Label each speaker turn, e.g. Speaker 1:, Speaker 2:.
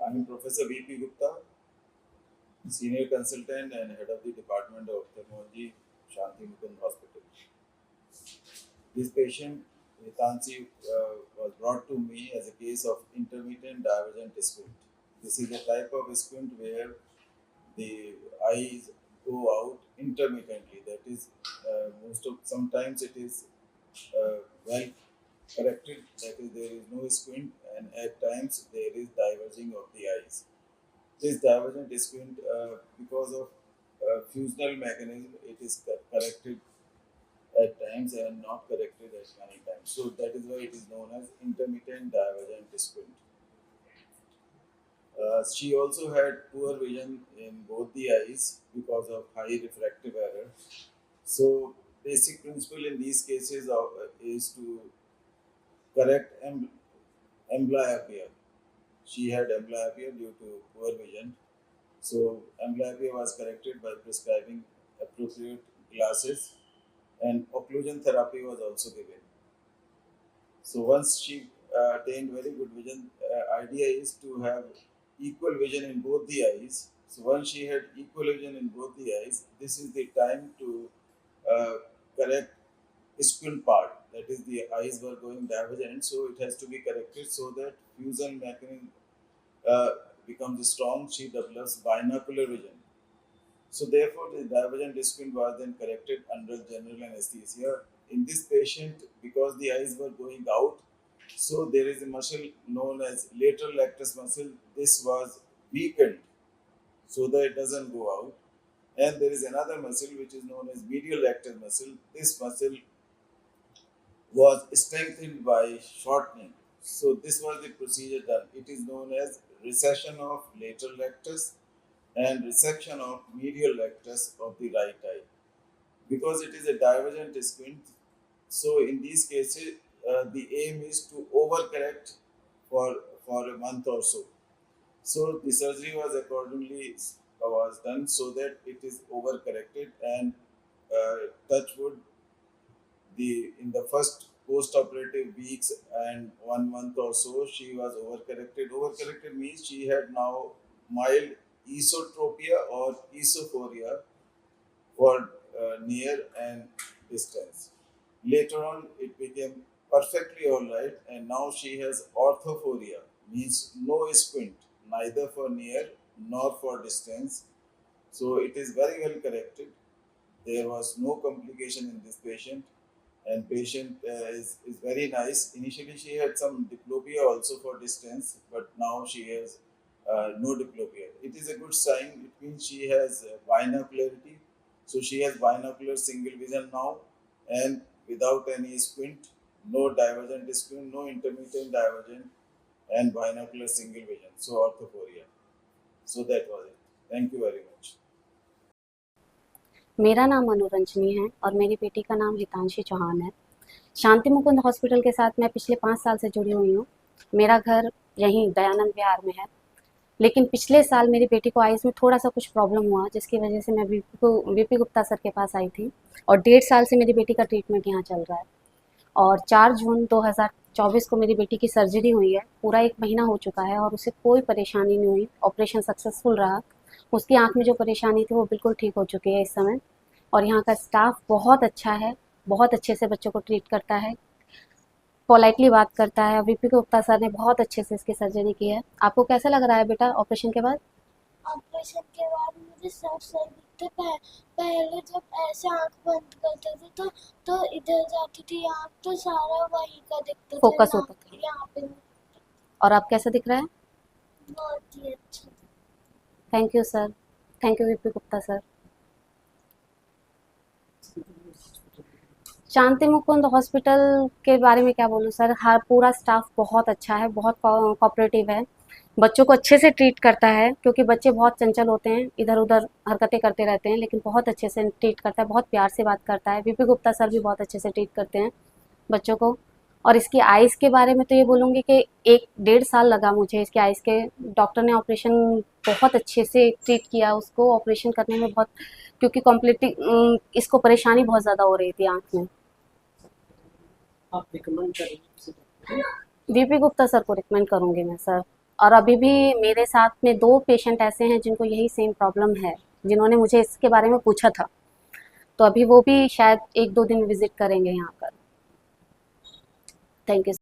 Speaker 1: I'm Professor V.P. Gupta, Senior Consultant and Head of the Department of Ophthalmology, Shanti Mukund Hospital. This patient, Hitanshi, was brought to me as a case of intermittent divergent squint. This is a type of squint where the eyes go out intermittently. That is, sometimes it is well corrected, that is, there is no squint, and at times there is diverging of the eyes. This divergent squint, because of fusional mechanism, it is corrected at times and not corrected at many times. So that is why it is known as intermittent divergent squint. She also had poor vision in both the eyes because of high refractive error. So basic principle in these cases is to correct amblyopia. She had amblyopia due to poor vision. So amblyopia was corrected by prescribing appropriate glasses, and occlusion therapy was also given. So once she attained very good vision, idea is to have equal vision in both the eyes. So once she had equal vision in both the eyes, this is the time to uh, correct squint part. That is, the eyes were going divergent, so it has to be corrected so that fusion mechanism uh, becomes strong. She develops binocular vision. So therefore, the divergent squint was then corrected under general anesthesia. In this patient, because the eyes were going out, so there is a muscle known as lateral rectus muscle. This was weakened so that it doesn't go out. And there is another muscle which is known as medial rectus muscle. This muscle was strengthened by shortening. So this was the procedure done. It is known as recession of lateral rectus and resection of medial rectus of the right eye. Because it is a divergent squint, so in these cases, the aim is to overcorrect for a month or so. So the surgery was accordingly was done so that it is overcorrected, and touch wood, the in the first post-operative weeks and 1 month or so, she was overcorrected. Overcorrected means she had now mild esotropia or esophoria for near and distance. Later on, it became perfectly all right, and now she has orthophoria, means no squint, neither for near nor for distance. So it is very well corrected. There was no complication in this patient, and patient is very nice. Initially, she had some diplopia also for distance, but now she has no diplopia. It is a good sign. It means she has binocularity. So she has binocular single vision now, and without any squint, no divergent squint, no intermittent divergent, and binocular single vision. So orthophoria. So that was it. Thank you very much.
Speaker 2: मेरा नाम अनुरंजनी है और मेरी बेटी का नाम हितांशी चौहान है। शांति Mukund hospital के साथ मैं पिछले 5 साल से जुड़ी हुई हूँ। मेरा घर यहीं दयानंद विहार में है, लेकिन पिछले साल मेरी बेटी को आइज़ में थोड़ा-सा कुछ प्रॉब्लम हुआ, जिसकी वजह से मैं वीपी गुप्ता सर के पास आई थी और 1.5 साल से मेरी बेटी का ट्रीटमेंट यहाँ चल रहा है। और 4 जून 2024 को मेरी बेटी की सर्जरी हुई है। पूरा 1 महीना हो चुका है और उसे कोई परेशानी नहीं हुई। ऑपरेशन सक्सेसफुल रहा। उसकी आँख में जो परेशानी थी वो बिल्कुल ठीक हो चुकी है इस समय। और यहाँ का स्टाफ बहुत अच्छा है, बहुत अच्छे से बच्चों को ट्रीट करता है, पोलाइटली बात करता है। वीपी गुप्ता सर ने बहुत अच्छे से इसकी सर्जरी की है। आपको कैसा लग रहा है बेटा ऑपरेशन के बाद?
Speaker 3: ऑपरेशन के बाद मुझे सब सही दिखते। पहले जब ऐसे आंख बंद करते थे तो इधर जाती थी आंख, तो सारा वहीं का दिखता था,
Speaker 2: फोकस होता था।
Speaker 3: यहाँ पे
Speaker 2: और अब कैसा दिख रहा है?
Speaker 3: बहुत ही अच्छा।
Speaker 2: Thank you sir, thank you VP Gupta sir. Shanti Mukund hospital के बारे में क्या बोलूँ सर, हर पूरा स्टाफ बहुत अच्छा है, बहुत कोऑपरेटिव है, बच्चों को अच्छे से ट्रीट करता है, क्योंकि बच्चे बहुत चंचल होते हैं, इधर उधर हरकतें करते रहते हैं, लेकिन बहुत अच्छे से ट्रीट करता है, बहुत प्यार से बात करता है। वीपी गुप्ता सर भी बहुत अच्छे से ट्रीट करते हैं बच्चों को। और इसकी आइज़ के बारे में तो ये बोलूँगी कि 1-1.5 साल लगा मुझे इसके आइज़ के। डॉक्टर ने ऑपरेशन बहुत अच्छे से ट्रीट किया उसको, ऑपरेशन करने में बहुत, क्योंकि कॉम्प्लीटली इसको परेशानी बहुत ज़्यादा हो रही थी आँख में।
Speaker 4: आप रिकमेंड करेंगे?
Speaker 2: वीपी गुप्ता सर को रिकमेंड करूँगी मैं सर। और अभी भी मेरे साथ में 2 पेशेंट ऐसे हैं जिनको यही सेम प्रॉब्लम है, जिन्होंने मुझे इसके बारे में पूछा था। तो अभी वो भी शायद 1-2 दिन विज़िट करेंगे यहाँ पर। Thank you.